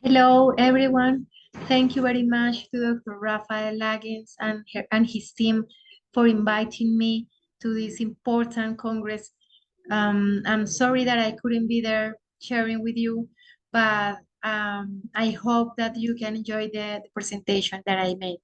Hello, everyone. Thank you very much to Dr. Rafael Laggins and his team for inviting me to this important Congress. I'm sorry that I couldn't be there sharing with you, but I hope that you can enjoy the presentation that I made.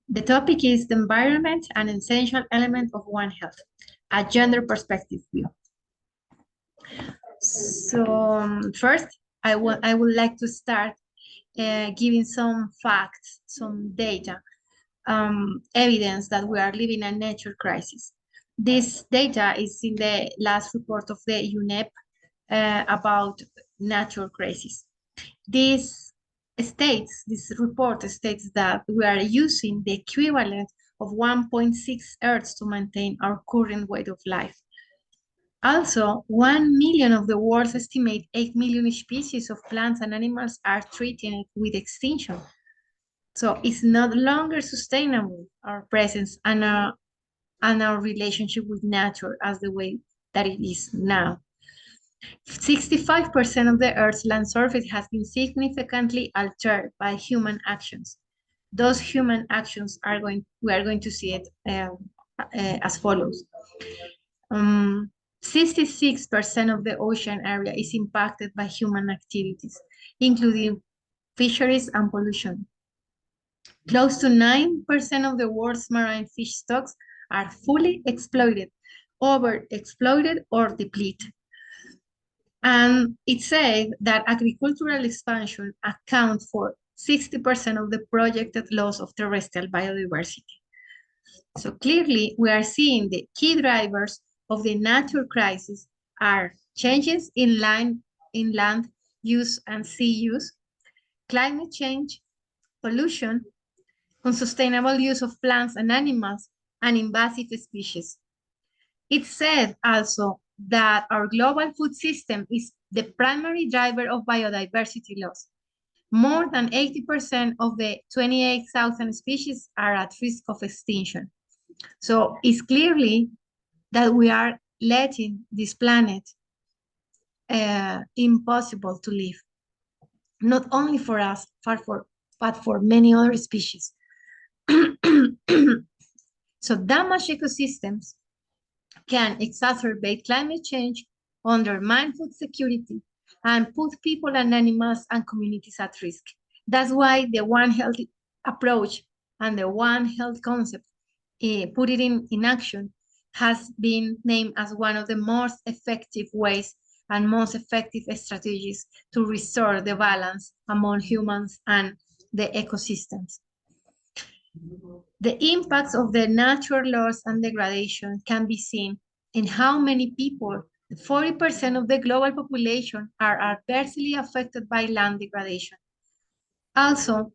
The topic is the environment, an essential element of One Health, a gender perspective view. So first, I would like to start giving some facts, some data, evidence that we are living a nature crisis. This data is in the last report of the UNEP about natural crisis. This report states that we are using the equivalent of 1.6 Earths to maintain our current way of life. Also, 1 million of the world's estimate 8 million species of plants and animals are threatened with extinction. So it's no longer sustainable, our presence and our relationship with nature as the way that it is now. 65% of the Earth's land surface has been significantly altered by human actions. Those human actions we are going to see it as follows. 66% of the ocean area is impacted by human activities, including fisheries and pollution. Close to 9% of the world's marine fish stocks are fully exploited, overexploited, or depleted. And it said that agricultural expansion accounts for 60% of the projected loss of terrestrial biodiversity. So clearly, we are seeing the key drivers of the nature crisis are changes in land use and sea use, climate change, pollution, unsustainable use of plants and animals, and invasive species. It said also that our global food system is the primary driver of biodiversity loss. More than 80% of the 28,000 species are at risk of extinction. So it's clearly that we are letting this planet impossible to live, not only for us, but for many other species. So damaged ecosystems can exacerbate climate change, undermine food security, and put people and animals and communities at risk. That's why the One Health approach and the One Health concept, put it in action, has been named as one of the most effective ways and most effective strategies to restore the balance among humans and the ecosystems. The impacts of the natural loss and degradation can be seen in how many people, 40% of the global population, are adversely affected by land degradation. Also,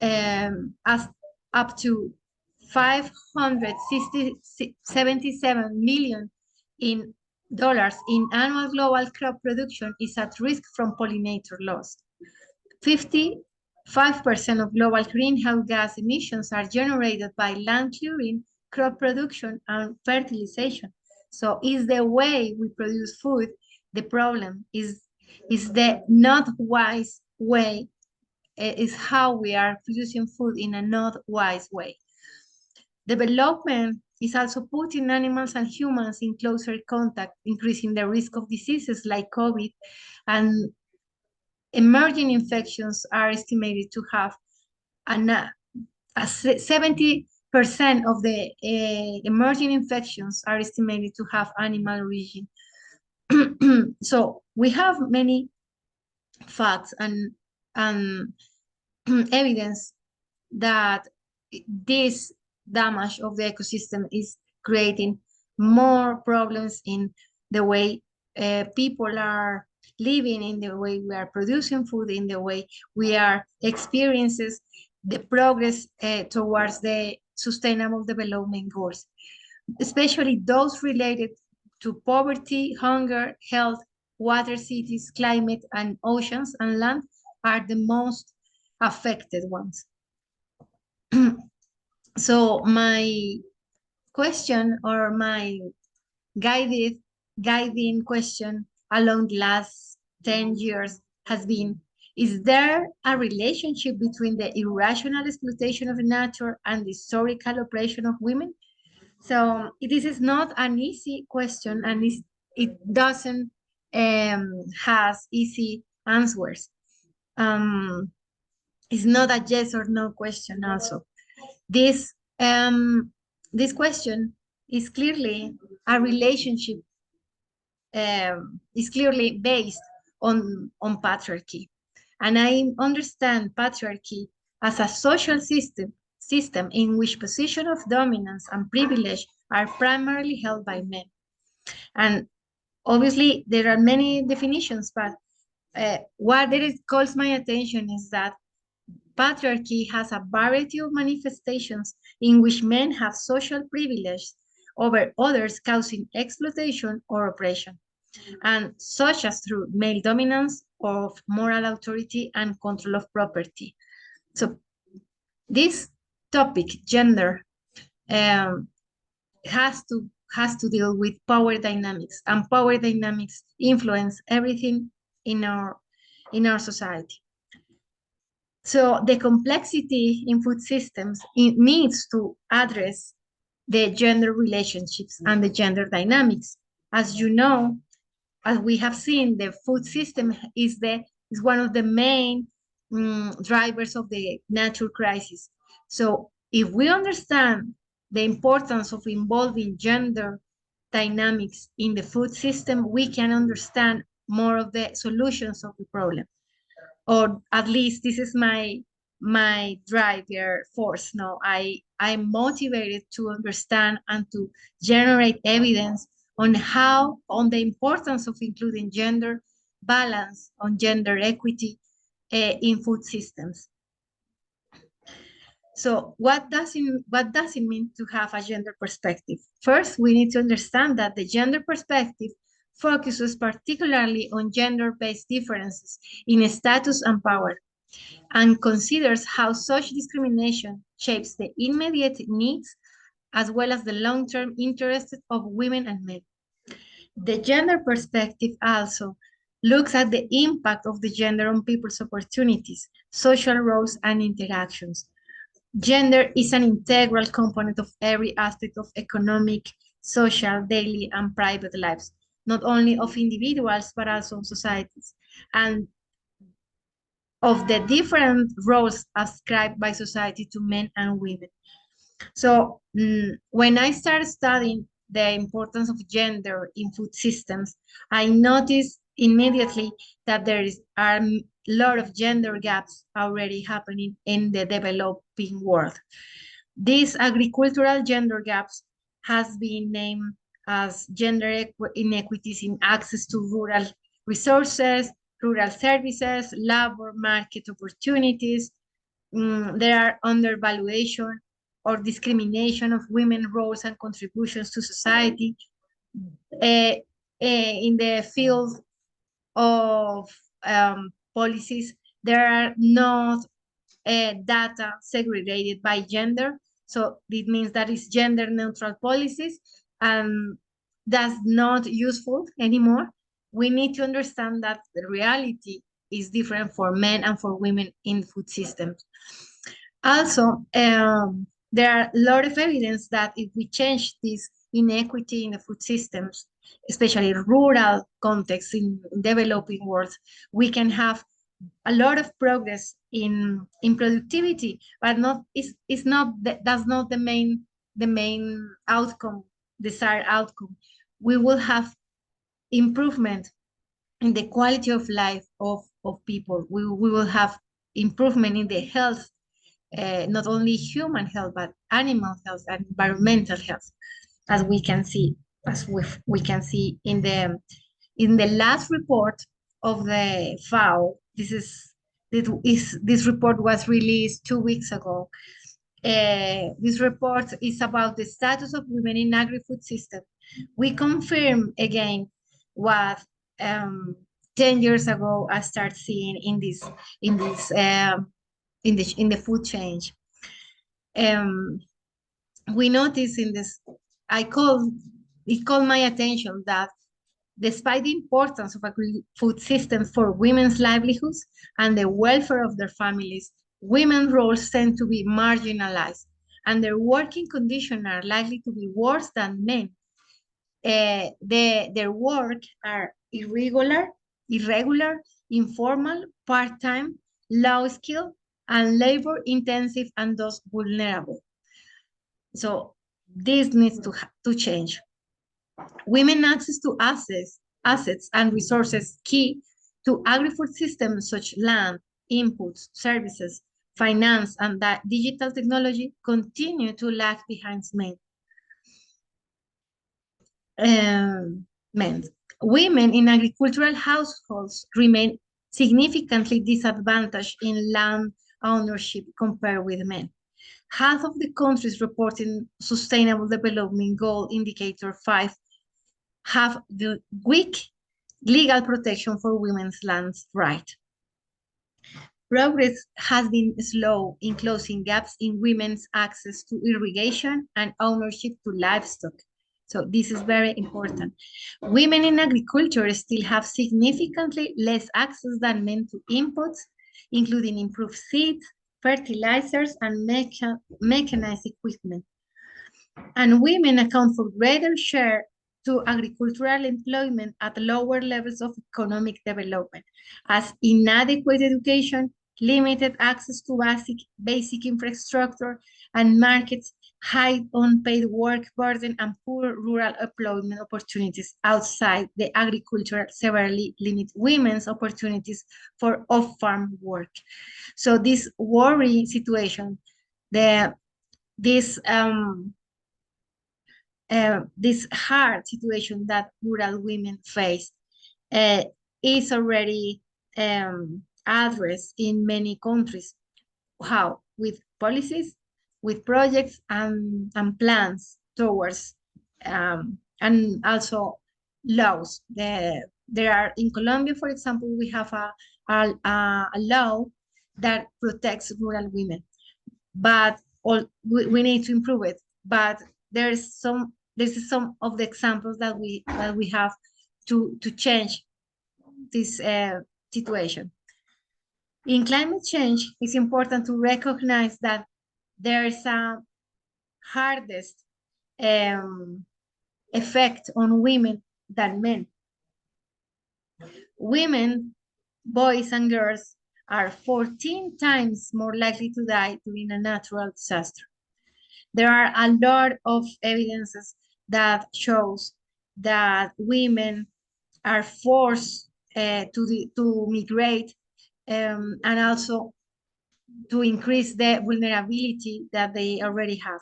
as up to 577 million in dollars in annual global crop production is at risk from pollinator loss. 55% of global greenhouse gas emissions are generated by land clearing, crop production, and fertilization. So is the way we produce food the problem? Is the not wise way, is how we are producing food in a not wise way. Development is also putting animals and humans in closer contact, increasing the risk of diseases like COVID, and emerging infections are estimated to have 70% of the emerging infections are estimated to have animal origin. So we have many facts and evidence that this damage of the ecosystem is creating more problems in the way people are living, in the way we are producing food, in the way we are experiencing the progress towards the sustainable development goals, especially those related to poverty, hunger, health, water, cities, climate, and oceans and land are the most affected ones. So my question, or my guiding question along the last 10 years has been, is there a relationship between the irrational exploitation of nature and the historical oppression of women? So this is not an easy question, and it doesn't has easy answers. Um, it's not a yes or no question also. This this question is clearly a relationship, is clearly based on patriarchy. And I understand patriarchy as a social system in which position of dominance and privilege are primarily held by men. And obviously there are many definitions, but what it calls my attention is that patriarchy has a variety of manifestations in which men have social privilege over others, causing exploitation or oppression, and such as through male dominance of moral authority and control of property. So this topic, gender, um, has to deal with power dynamics, and power dynamics influence everything in our society. So the complexity in food systems, it needs to address the gender relationships and the gender dynamics. As you know, as we have seen, the food system is one of the main drivers of the natural crisis. So if we understand the importance of involving gender dynamics in the food system, we can understand more of the solutions of the problem. Or at least this is my driver force. No, I'm motivated to understand and to generate evidence on the importance of including gender balance, on gender equity in food systems. So what does it mean to have a gender perspective? First, we need to understand that the gender perspective focuses particularly on gender-based differences in status and power, and considers how such discrimination shapes the immediate needs as well as the long-term interests of women and men. The gender perspective also looks at the impact of the gender on people's opportunities, social roles, and interactions. Gender is an integral component of every aspect of economic, social, daily, and private lives, not only of individuals, but also of societies, and of the different roles ascribed by society to men and women. So when I started studying the importance of gender in food systems, I noticed immediately that are a lot of gender gaps already happening in the developing world. These agricultural gender gaps has been named as gender inequities in access to rural resources, rural services, labor market opportunities. There are undervaluation or discrimination of women's roles and contributions to society. In the field of policies, there are not data segregated by gender. So it means that it's gender neutral policies, and that's not useful anymore. We need to understand that the reality is different for men and for women in food systems. Also, there are a lot of evidence that if we change this inequity in the food systems, especially rural contexts in developing worlds, we can have a lot of progress in productivity, but that's not the main outcome, desired outcome. We will have improvement in the quality of life of people. We will have improvement in the health, not only human health, but animal health and environmental health, as we can see, we can see in the last report of the FAO. This report was released 2 weeks ago. This report is about the status of women in agri-food system. We confirm again what 10 years ago I started seeing in the food change. We notice in this, it called my attention that Despite the importance of agri-food systems for women's livelihoods and the welfare of their families, women's roles tend to be marginalized, and their working conditions are likely to be worse than men. Their work are irregular, informal, part-time, low skill, and labor intensive, and thus vulnerable. So this needs to change. Women access to assets and resources key to agri-food systems such land, inputs, services, finance, and that digital technology continue to lag behind men. Men. Women in agricultural households remain significantly disadvantaged in land ownership compared with men. Half of the countries reporting Sustainable Development Goal Indicator 5 have the weak legal protection for women's land rights. Progress has been slow in closing gaps in women's access to irrigation and ownership to livestock. So this is very important. Women in agriculture still have significantly less access than men to inputs, including improved seeds, fertilizers, and mechanized equipment. And women account for greater share to agricultural employment at lower levels of economic development, as inadequate education, limited access to basic infrastructure and markets, high unpaid work burden, and poor rural employment opportunities outside the agriculture severely limit women's opportunities for off-farm work. So this worrying situation, this hard situation that rural women face is already addressed in many countries. How? With policies, with projects and plans towards, and also laws. There are, in Colombia, for example, we have a law that protects rural women, but we need to improve it. But there's some of the examples that we have to change this situation. In climate change, it's important to recognize that there is a hardest effect on women than men. Women, boys and girls, are 14 times more likely to die during a natural disaster. There are a lot of evidences that shows that women are forced to migrate and also to increase the vulnerability that they already have.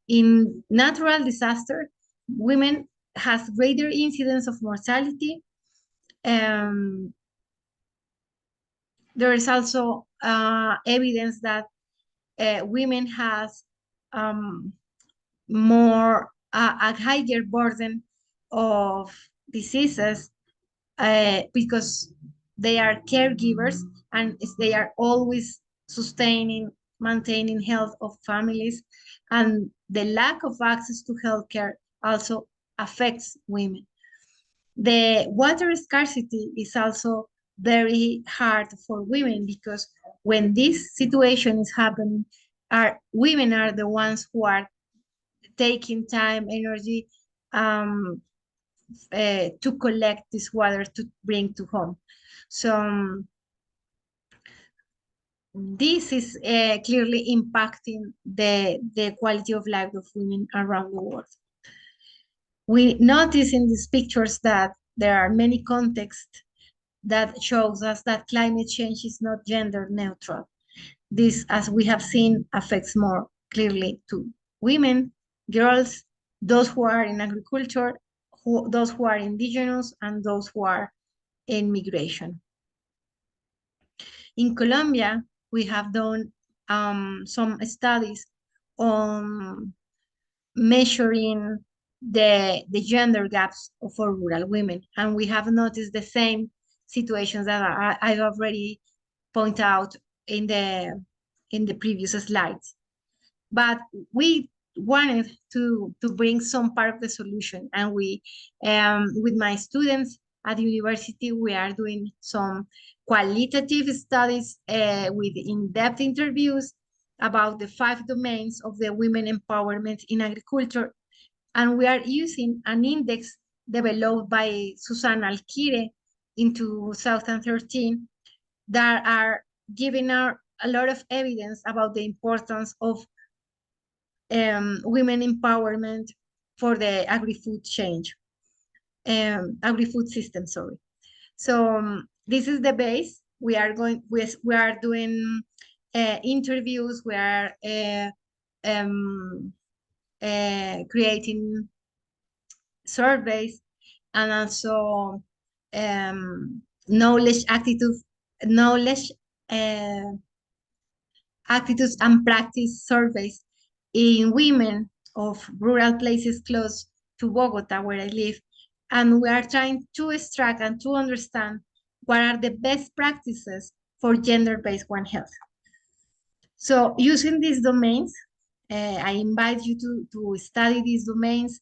In natural disaster, women has greater incidence of mortality. There is also evidence that women has more a higher burden of diseases because they are caregivers and they are always maintaining health of families, and the lack of access to healthcare also affects women. The water scarcity is also very hard for women because when this situation is happening, women are the ones who are taking time, energy to collect this water to bring to home. So this is clearly impacting the quality of life of women around the world. We notice in these pictures that there are many contexts that shows us that climate change is not gender neutral. This, as we have seen, affects more clearly to women, girls, those who are in agriculture, those who are indigenous, and those who are in migration. In Colombia, we have done some studies on measuring the gender gaps for rural women, and we have noticed the same situations that I've already pointed out in the previous slides. But we wanted to bring some part of the solution. And we, with my students at university, we are doing some qualitative studies with in-depth interviews about the 5 domains of the women empowerment in agriculture. And we are using an index developed by Susan Alkire in 2013 that are giving our a lot of evidence about the importance of women empowerment for the agri-food change, agri-food system, sorry. So this is the base. We are doing interviews. We are creating surveys, and also knowledge knowledge uh, attitudes and practice surveys in women of rural places close to Bogota, where I live. And we are trying to extract and to understand what are the best practices for gender-based One Health. So using these domains, I invite you to study these domains.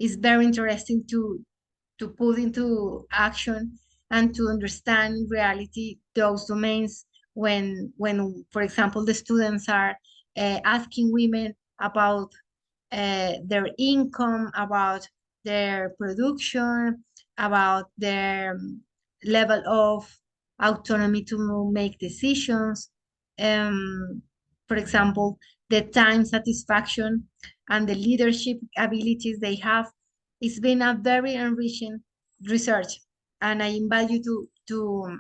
Is very interesting to put into action and to understand in reality those domains when for example, the students are asking women about their income, about their production, about their level of autonomy to make decisions. For example, the time satisfaction and the leadership abilities they have. It's been a very enriching research, and I invite you to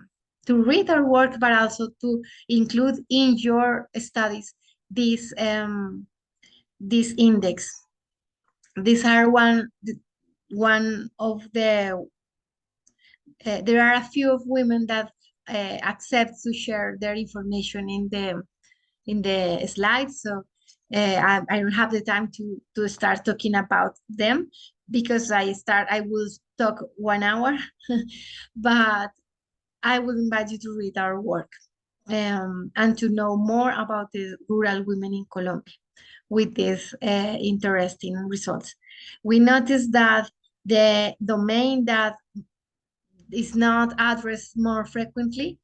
read our work, but also to include in your studies this index. These are one of the there are a few of women that accept to share their information in the slides. So I don't have the time to start talking about them, because I will talk 1 hour, but I will invite you to read our work and to know more about the rural women in Colombia with these interesting results. We noticed that the domain that is not addressed more frequently,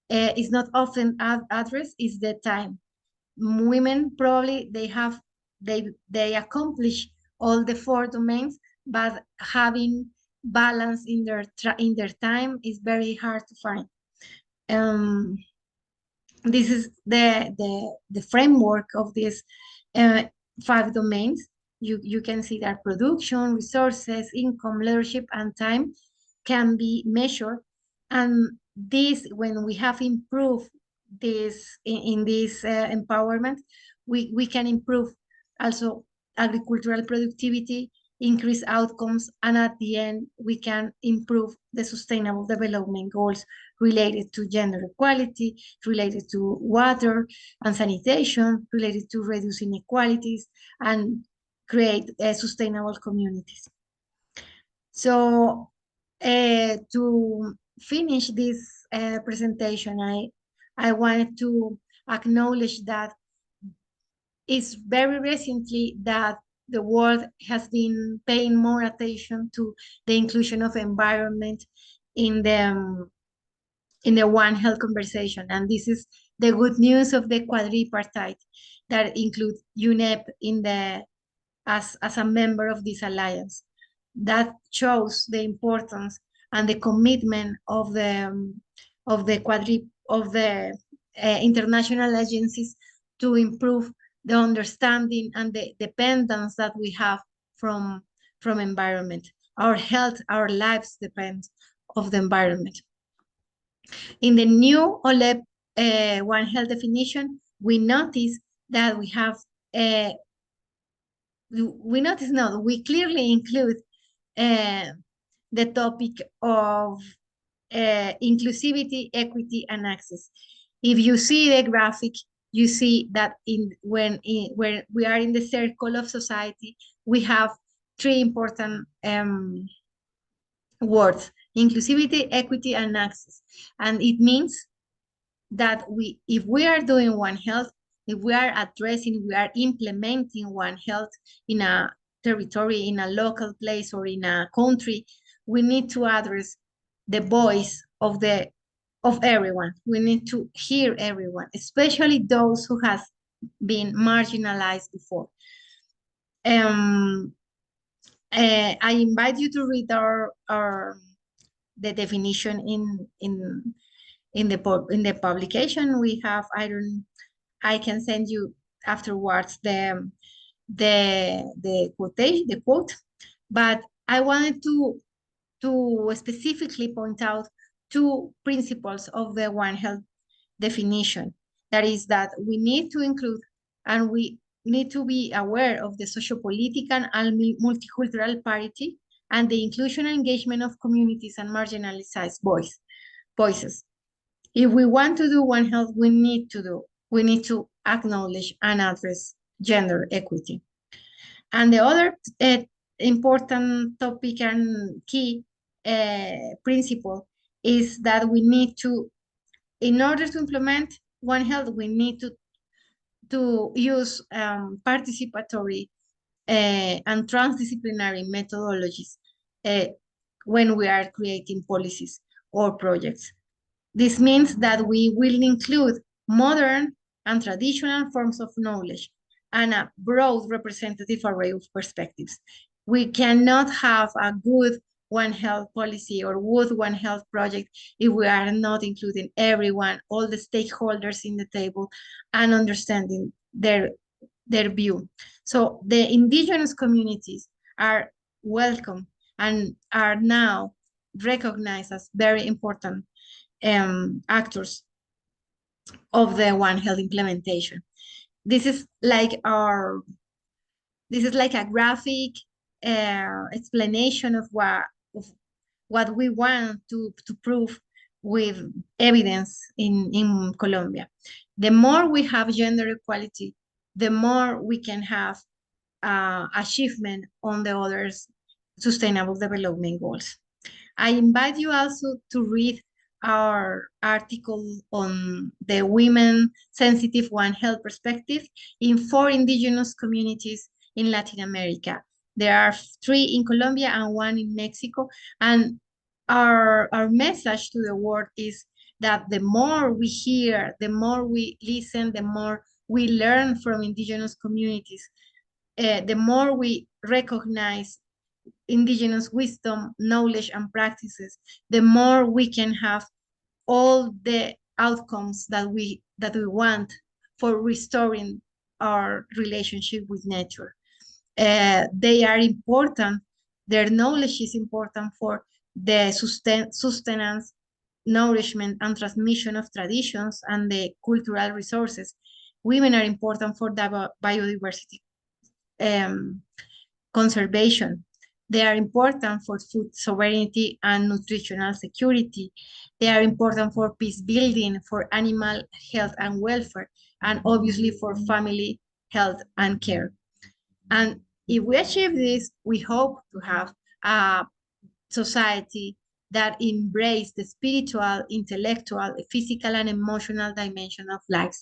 is not often addressed, is the time. Women probably they accomplish all the 4 domains, but having balance in their time is very hard to find. This is the framework of these 5 domains. You can see that production, resources, income, leadership, and time can be measured. And this, when we have improved this in this empowerment, we can improve also agricultural productivity, increase outcomes, and at the end, we can improve the sustainable development goals related to gender equality, related to water and sanitation, related to reducing inequalities, and create sustainable communities. So to finish this presentation, I wanted to acknowledge that it's very recently that the world has been paying more attention to the inclusion of environment in the One Health conversation. And this is the good news of the quadripartite that includes UNEP as a member of this alliance. That shows the importance and the commitment of the international agencies to improve the understanding and the dependence that we have from environment. Our health, our lives depend of the environment. In the new OLEP One Health definition, we notice that we have we clearly include the topic of inclusivity, equity, and access. If you see the graphic, you see that when we are in the circle of society, we have 3 important words: inclusivity, equity, and access. And it means that if we are doing One Health, if we are addressing, we are implementing One Health in a territory, in a local place, or in a country, we need to address the voice of everyone. We need to hear everyone, especially those who has been marginalized before. I invite you to read our the definition in the publication we have. I can send you afterwards the quote, but I wanted to specifically point out two principles of the One Health definition. That is that we need to include and we need to be aware of the socio-political and multicultural parity and the inclusion and engagement of communities and marginalized voices. If we want to do One Health, we need to acknowledge and address gender equity. And the other important topic and key principle is that we need to, in order to implement One Health, we need to use participatory and transdisciplinary methodologies when we are creating policies or projects. This means that we will include modern and traditional forms of knowledge and a broad representative array of perspectives. We cannot have a good One Health policy or good One Health project if we are not including everyone, all the stakeholders in the table, and understanding their view. So the indigenous communities are welcome and are now recognized as very important actors of the One Health implementation. This is like a graphic explanation of what we want to prove with evidence in Colombia. The more we have gender equality, the more we can have achievement on the other sustainable development goals. I invite you also to read our article on the women-sensitive One Health perspective in 4 indigenous communities in Latin America. There are 3 in Colombia and 1 in Mexico. And our message to the world is that the more we hear, the more we listen, the more we learn from indigenous communities, the more we recognize indigenous wisdom, knowledge, and practices, the more we can have all the outcomes that we want for restoring our relationship with nature. They are important. Their knowledge is important for the sustenance, nourishment, and transmission of traditions and the cultural resources. Women are important for the biodiversity conservation. They are important for food sovereignty and nutritional security. They are important for peace building, for animal health and welfare, and obviously for family health and care. And if we achieve this, we hope to have a society that embraces the spiritual, intellectual, physical, and emotional dimension of life.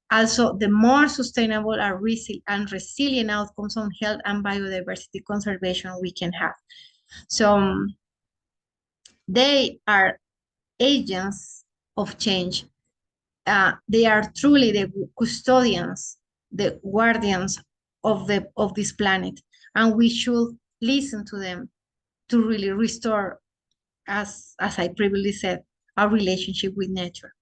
Also, the more sustainable and resilient outcomes on health and biodiversity conservation we can have. So they are agents of change. They are truly the custodians, the guardians of this planet, and we should listen to them to really restore, as I previously said, our relationship with nature.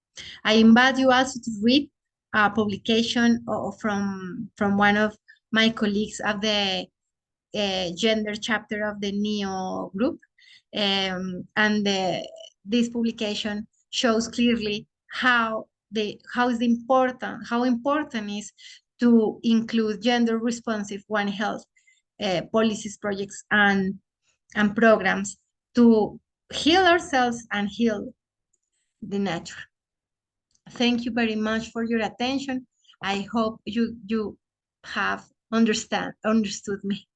I invite you also to read a publication from one of my colleagues of the gender chapter of the NEO group. This publication shows clearly how important is to include gender responsive One Health policies, projects, and programs to heal ourselves and heal the nature. Thank you very much for your attention. I hope you have understood me.